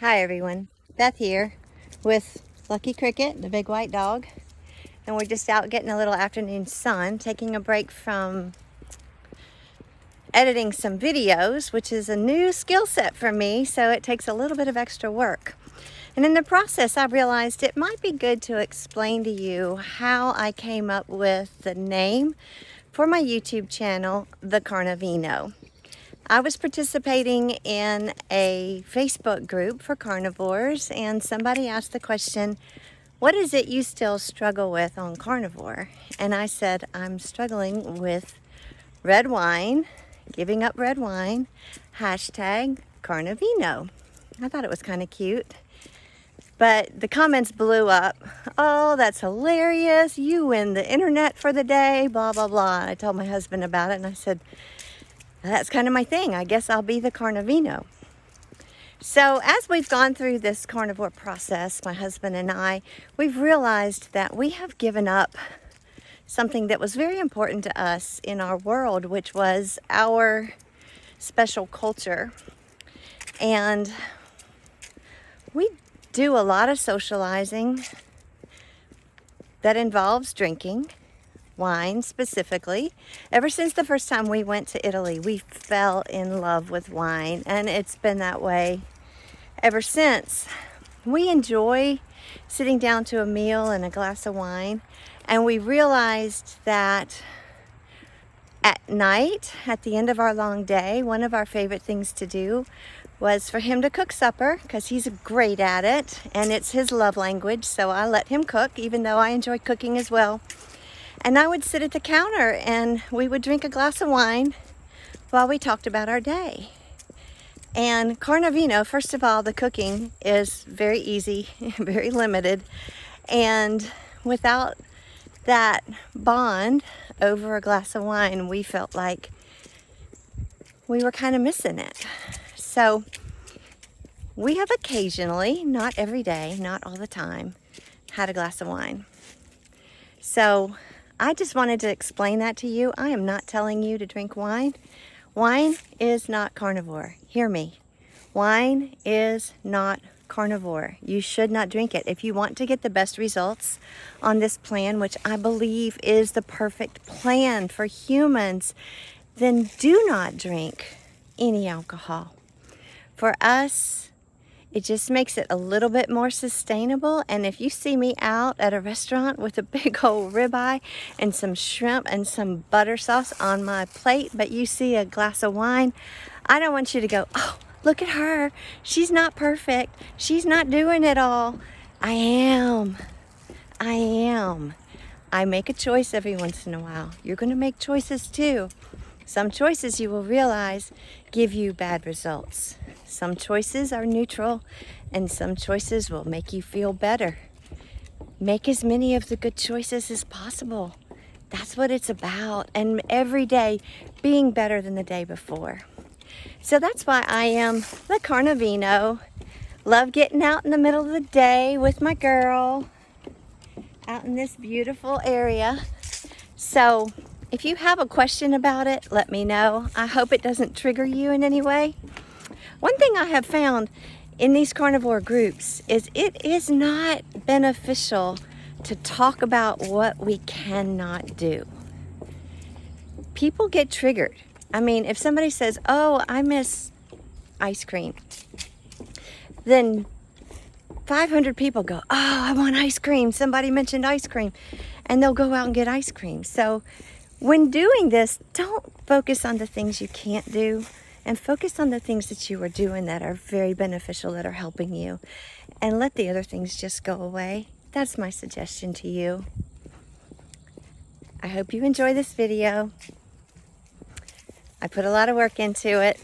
Hi everyone, Beth here with Lucky Cricket, the big white dog, and we're just out getting a little afternoon sun, taking a break from editing some videos, which is a new skill set for me, so it takes a little bit of extra work. And in the process, I realized it might be good to explain to you how I came up with the name for my YouTube channel, The Carnivino. I was participating in a Facebook group for carnivores, and somebody asked the question, what is it you still struggle with on Carnivore? And I said, I'm struggling with red wine, giving up red wine, hashtag Carnivino. I thought it was kind of cute. But the comments blew up. Oh, that's hilarious. You win the internet for the day, blah, blah, blah. I told my husband about it and I said, that's kind of my thing. I guess I'll be the Carnivino. So as we've gone through this carnivore process, my husband and I, we've realized that we have given up something that was very important to us in our world, which was our special culture. And we do a lot of socializing that involves drinking, wine specifically. Ever since the first time we went to Italy, we fell in love with wine, and it's been that way ever since. We enjoy sitting down to a meal and a glass of wine, and we realized that at night, at the end of our long day, one of our favorite things to do was for him to cook supper, because he's great at it and it's his love language, so I let him cook, even though I enjoy cooking as well. And I would sit at the counter and we would drink a glass of wine while we talked about our day. And Carnivino, first of all, the cooking is very easy, very limited, and without that bond over a glass of wine, we felt like we were kind of missing it. So we have occasionally, not every day, not all the time, had a glass of wine. So I just wanted to explain that to you. I am not telling you to drink wine. Wine is not carnivore. Hear me. Wine is not carnivore. You should not drink it. If you want to get the best results on this plan, which I believe is the perfect plan for humans, then do not drink any alcohol. For us, it just makes it a little bit more sustainable. And if you see me out at a restaurant with a big old ribeye and some shrimp and some butter sauce on my plate, but you see a glass of wine, I don't want you to go, oh, look at her. She's not perfect. She's not doing it all. I am. I make a choice every once in a while. You're going to make choices too. Some choices you will realize give you bad results. Some choices are neutral, and some choices will make you feel better. Make as many of the good choices as possible. That's what it's about. And every day being better than the day before. So that's why I am the Carnivino. Love getting out in the middle of the day with my girl out in this beautiful area. So if you have a question about it, let me know. I hope it doesn't trigger you in any way. One thing I have found in these carnivore groups is it is not beneficial to talk about what we cannot do. People get triggered. I mean, if somebody says, oh, I miss ice cream, then 500 people go, oh, I want ice cream. Somebody mentioned ice cream. And they'll go out and get ice cream. So when doing this, don't focus on the things you can't do, and focus on the things that you are doing that are very beneficial, that are helping you, and let the other things just go away. That's my suggestion to you. I hope you enjoy this video. I put a lot of work into it.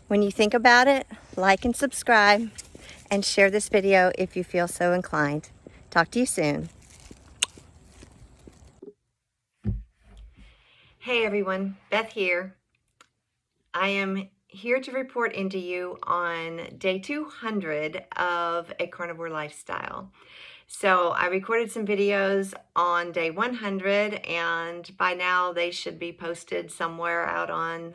When you think about it, like and subscribe, and share this video if you feel so inclined. Talk to you soon. Hey everyone, Beth here. I am here to report into you on day 200 of a carnivore lifestyle. So I recorded some videos on day 100, and by now they should be posted somewhere out on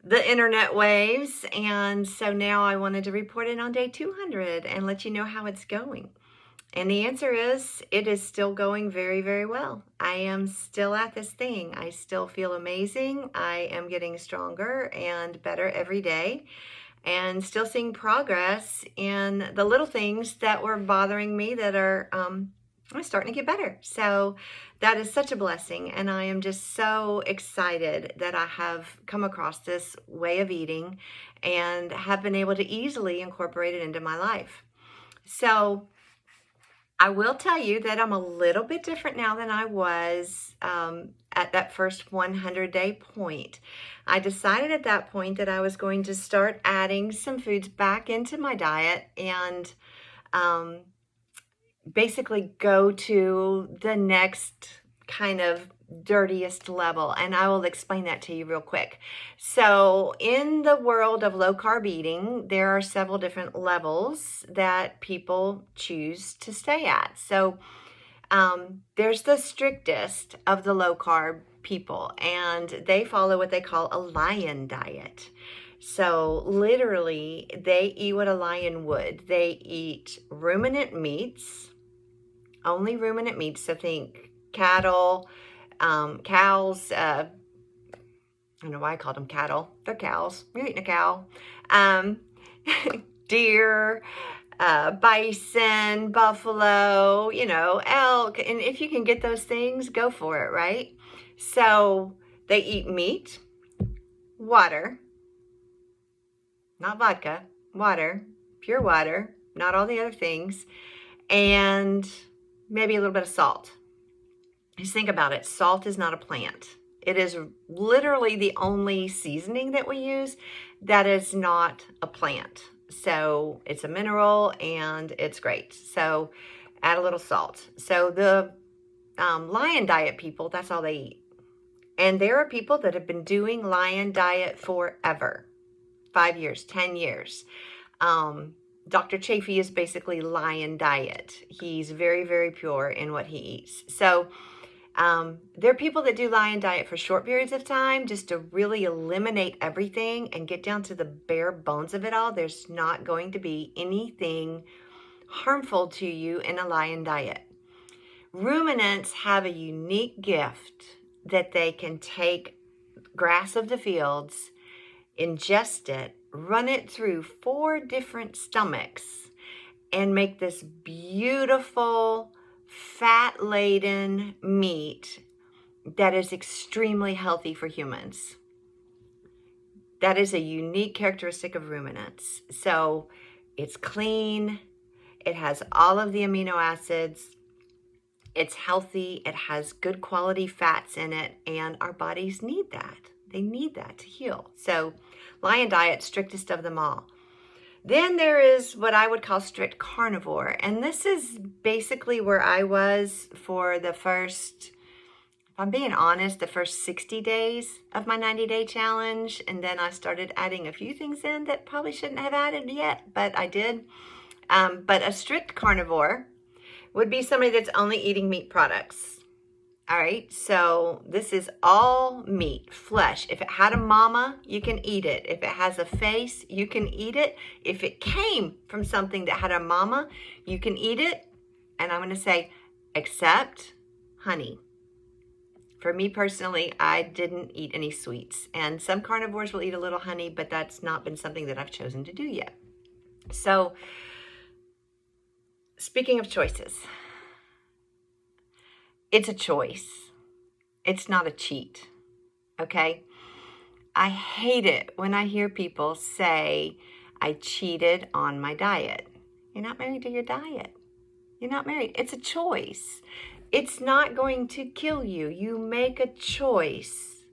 the internet waves. And so now I wanted to report it on day 200 and let you know how it's going. And the answer is, it is still going very, very well. I am still at this thing. I still feel amazing. I am getting stronger and better every day, and still seeing progress in the little things that were bothering me that are starting to get better. So that is such a blessing. And I am just so excited that I have come across this way of eating and have been able to easily incorporate it into my life. So I will tell you that I'm a little bit different now than I was at that first 100-day point. I decided at that point that I was going to start adding some foods back into my diet and basically go to the next kind of dirtiest level. And I will explain that to you real quick. So in the world of low carb eating, there are several different levels that people choose to stay at. So there's the strictest of the low carb people, and they follow what they call a lion diet. So literally, they eat what a lion would. They eat ruminant meats, only ruminant meats. So think cattle, cows. I don't know why I called them cattle. They're cows. You're eating a cow. Deer, bison, buffalo, elk. And if you can get those things, go for it, right? So they eat meat, water, not vodka, water, pure water, not all the other things, and maybe a little bit of salt. Just think about it. Salt is not a plant. It is literally the only seasoning that we use that is not a plant. So it's a mineral and it's great. So add a little salt. So the lion diet people, that's all they eat. And there are people that have been doing lion diet forever. 5 years, 10 years. Dr. Chafee is basically lion diet. He's very, very pure in what he eats. So there are people that do lion diet for short periods of time just to really eliminate everything and get down to the bare bones of it all. There's not going to be anything harmful to you in a lion diet. Ruminants have a unique gift that they can take grass of the fields, ingest it, run it through 4 different stomachs, and make this beautiful fat-laden meat that is extremely healthy for humans. That is a unique characteristic of ruminants. So it's clean, it has all of the amino acids, it's healthy, it has good quality fats in it, and our bodies need that. They need that to heal. So lion diet, strictest of them all. Then there is what I would call strict carnivore. And this is basically where I was for the first, if I'm being honest, the first 60 days of my 90-day challenge. And then I started adding a few things in that probably shouldn't have added yet, but I did. But a strict carnivore would be somebody that's only eating meat products. All right, so this is all meat, flesh. If it had a mama, you can eat it. If it has a face, you can eat it. If it came from something that had a mama, you can eat it. And I'm going to say, except honey. For me personally, I didn't eat any sweets. And some carnivores will eat a little honey, but that's not been something that I've chosen to do yet. So, speaking of choices, it's a choice. It's not a cheat, okay? I hate it when I hear people say, I cheated on my diet. You're not married to your diet. You're not married. It's a choice. It's not going to kill you. You make a choice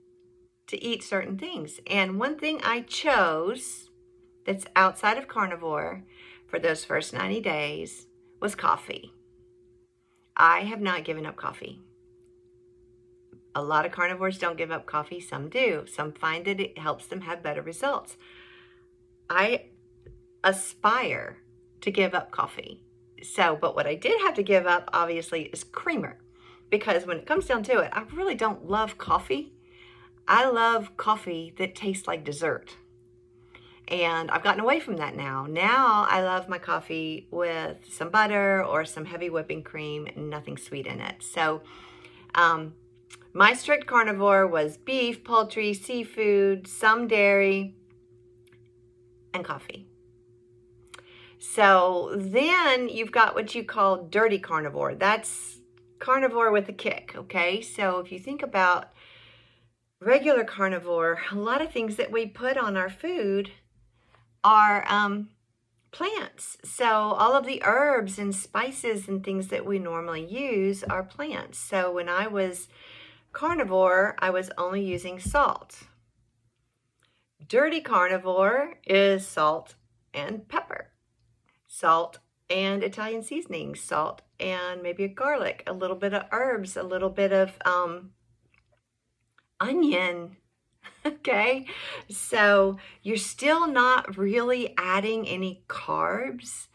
to eat certain things. And one thing I chose that's outside of carnivore for those first 90 days was coffee. I have not given up coffee. A lot of carnivores don't give up coffee. Some do. Some find that it helps them have better results. I aspire to give up coffee. So, but what I did have to give up, obviously, is creamer. Because when it comes down to it, I really don't love coffee. I love coffee that tastes like dessert. And I've gotten away from that now. Now I love my coffee with some butter or some heavy whipping cream and nothing sweet in it. So my strict carnivore was beef, poultry, seafood, some dairy, and coffee. So then you've got what you call dirty carnivore. That's carnivore with a kick, okay? So if you think about regular carnivore, a lot of things that we put on our food are plants. So all of the herbs and spices and things that we normally use are plants. So when I was carnivore, I was only using salt. Dirty carnivore is salt and pepper, salt and Italian seasonings, salt and maybe a garlic, a little bit of herbs, a little bit of onion. Okay, so you're still not really adding any carbs,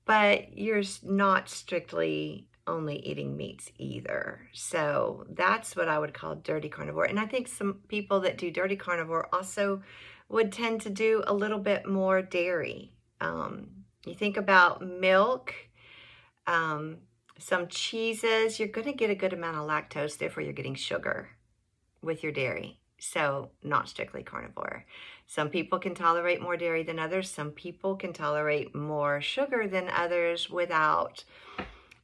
but you're not strictly only eating meats either. So that's what I would call dirty carnivore. And I think some people that do dirty carnivore also would tend to do a little bit more dairy. You think about milk, some cheeses, you're going to get a good amount of lactose, therefore you're getting sugar with your dairy. So not strictly carnivore. Some people can tolerate more dairy than others. Some people can tolerate more sugar than others without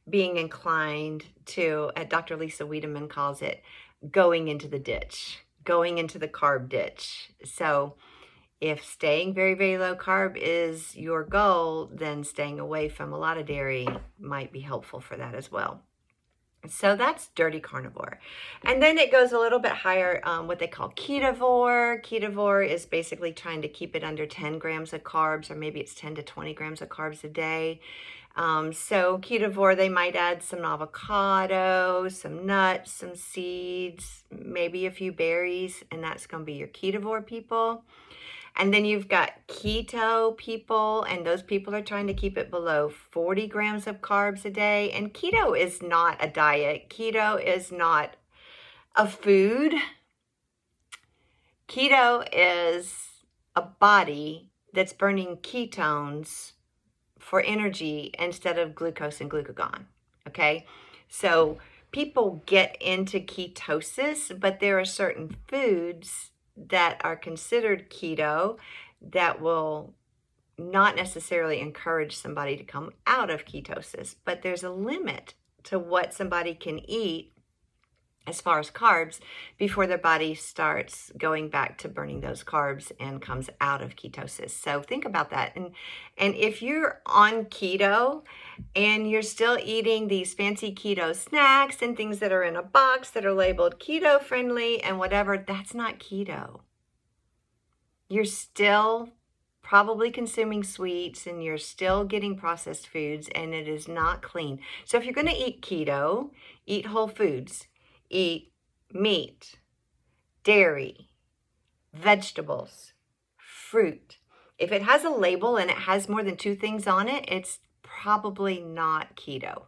being inclined to, Dr. Lisa Wiedemann calls it, going into the ditch, going into the carb ditch. So if staying very, very low carb is your goal, then staying away from a lot of dairy might be helpful for that as well. So that's dirty carnivore. And then it goes a little bit higher, what they call ketovore. Ketovore is basically trying to keep it under 10 grams of carbs, or maybe it's 10 to 20 grams of carbs a day. So ketovore, they might add some avocado, some nuts, some seeds, maybe a few berries, and that's going to be your ketovore people. And then you've got keto people, and those people are trying to keep it below 40 grams of carbs a day. And keto is not a diet. Keto is not a food. Keto is a body that's burning ketones for energy instead of glucose and glucagon, okay? So people get into ketosis, but there are certain foods that are considered keto that will not necessarily encourage somebody to come out of ketosis, but there's a limit to what somebody can eat as far as carbs before their body starts going back to burning those carbs and comes out of ketosis. So think about that. And if you're on keto and you're still eating these fancy keto snacks and things that are in a box that are labeled keto friendly and whatever, that's not keto. You're still probably consuming sweets and you're still getting processed foods, and it is not clean. So if you're going to eat keto, eat whole foods. Eat meat, dairy, vegetables, fruit. If it has a label and it has more than 2 things on it, it's probably not keto,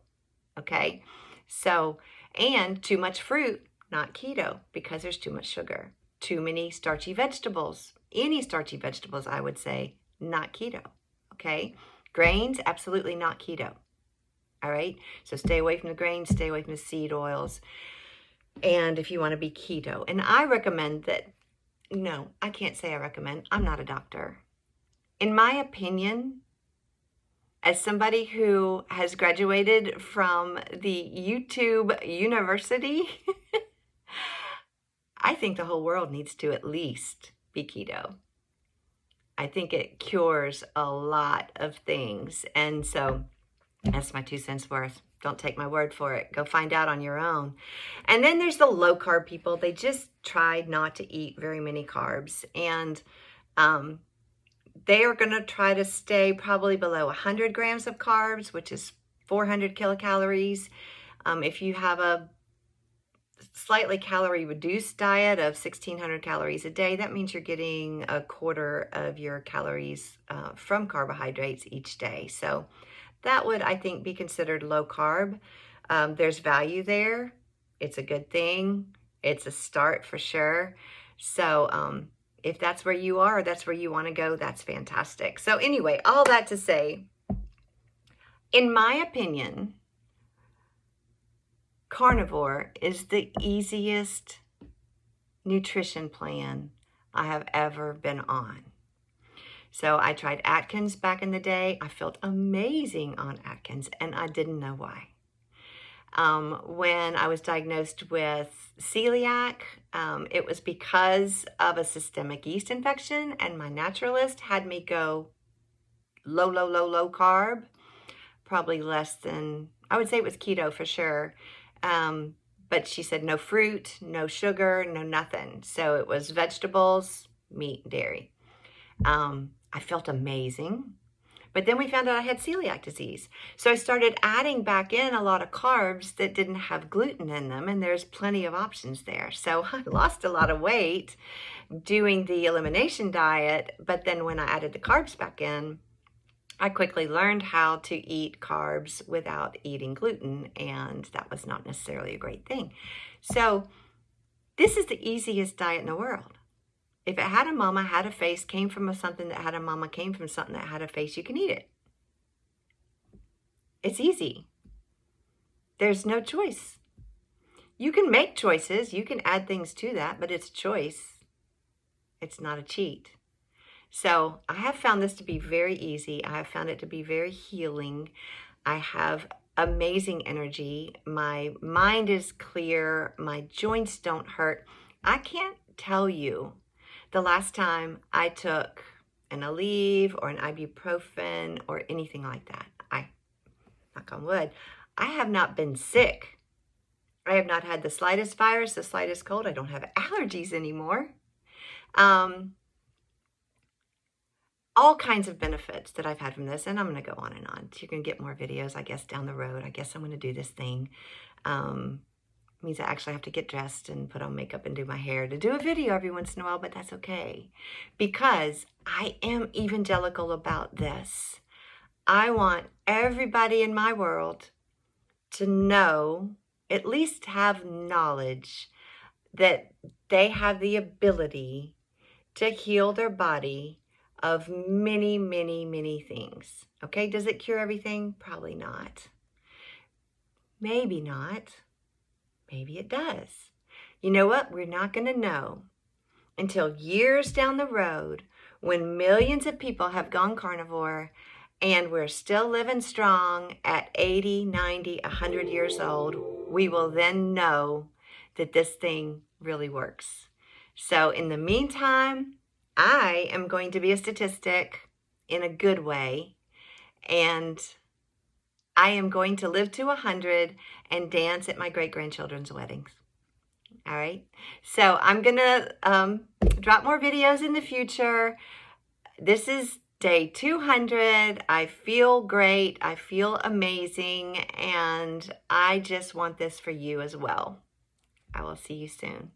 okay? So, and too much fruit, not keto, because there's too much sugar. Too many starchy vegetables, any starchy vegetables, I would say, not keto, okay? Grains, absolutely not keto, all right? So stay away from the grains, stay away from the seed oils. And if you want to be keto, and I recommend that, no, I can't say I recommend, I'm not a doctor. In my opinion, as somebody who has graduated from the YouTube University, I think the whole world needs to at least be keto. I think it cures a lot of things. And so that's my 2 cents worth. Don't take my word for it. Go find out on your own. And then there's the low carb people. They just tried not to eat very many carbs. And they are going to try to stay probably below 100 grams of carbs, which is 400 kilocalories. If you have a slightly calorie reduced diet of 1,600 calories a day, that means you're getting a quarter of your calories from carbohydrates each day. So that would, I think, be considered low carb. There's value there. It's a good thing. It's a start for sure. So if that's where you are, or that's where you want to go, that's fantastic. So anyway, all that to say, in my opinion, Carnivore is the easiest nutrition plan I have ever been on. So I tried Atkins back in the day. I felt amazing on Atkins, and I didn't know why. When I was diagnosed with celiac, it was because of a systemic yeast infection, and my naturalist had me go low carb, probably less than, I would say it was keto for sure. But she said no fruit, no sugar, no nothing. So it was vegetables, meat, dairy. I felt amazing. But then we found out I had celiac disease. So I started adding back in a lot of carbs that didn't have gluten in them, and there's plenty of options there. So I lost a lot of weight doing the elimination diet, but then when I added the carbs back in, I quickly learned how to eat carbs without eating gluten, and that was not necessarily a great thing. So this is the easiest diet in the world. If it had a mama, had a face, came from something that had a mama, came from something that had a face, you can eat it. It's easy. There's no choice. You can make choices. You can add things to that, but it's choice. It's not a cheat. So I have found this to be very easy. I have found it to be very healing. I have amazing energy. My mind is clear. My joints don't hurt. I can't tell you the last time I took an Aleve or an ibuprofen or anything like that. Knock on wood, I have not been sick. I have not had the slightest virus, the slightest cold. I don't have allergies anymore. All kinds of benefits that I've had from this, and I'm going to go on and on. You're going to get more videos, I guess, down the road. I guess I'm going to do this thing. Means I actually have to get dressed and put on makeup and do my hair to do a video every once in a while, but that's okay because I am evangelical about this. I want everybody in my world to know, at least have knowledge that they have the ability to heal their body of many things. Okay, does it cure everything? Probably not. Maybe not. Maybe it does. You know what? We're not going to know until years down the road when millions of people have gone carnivore and we're still living strong at 80, 90, 100 years old. We will then know that this thing really works. So in the meantime, I am going to be a statistic in a good way, and I am going to live to 100 and dance at my great-grandchildren's weddings. All right. So I'm going to drop more videos in the future. This is day 200. I feel great. I feel amazing. And I just want this for you as well. I will see you soon.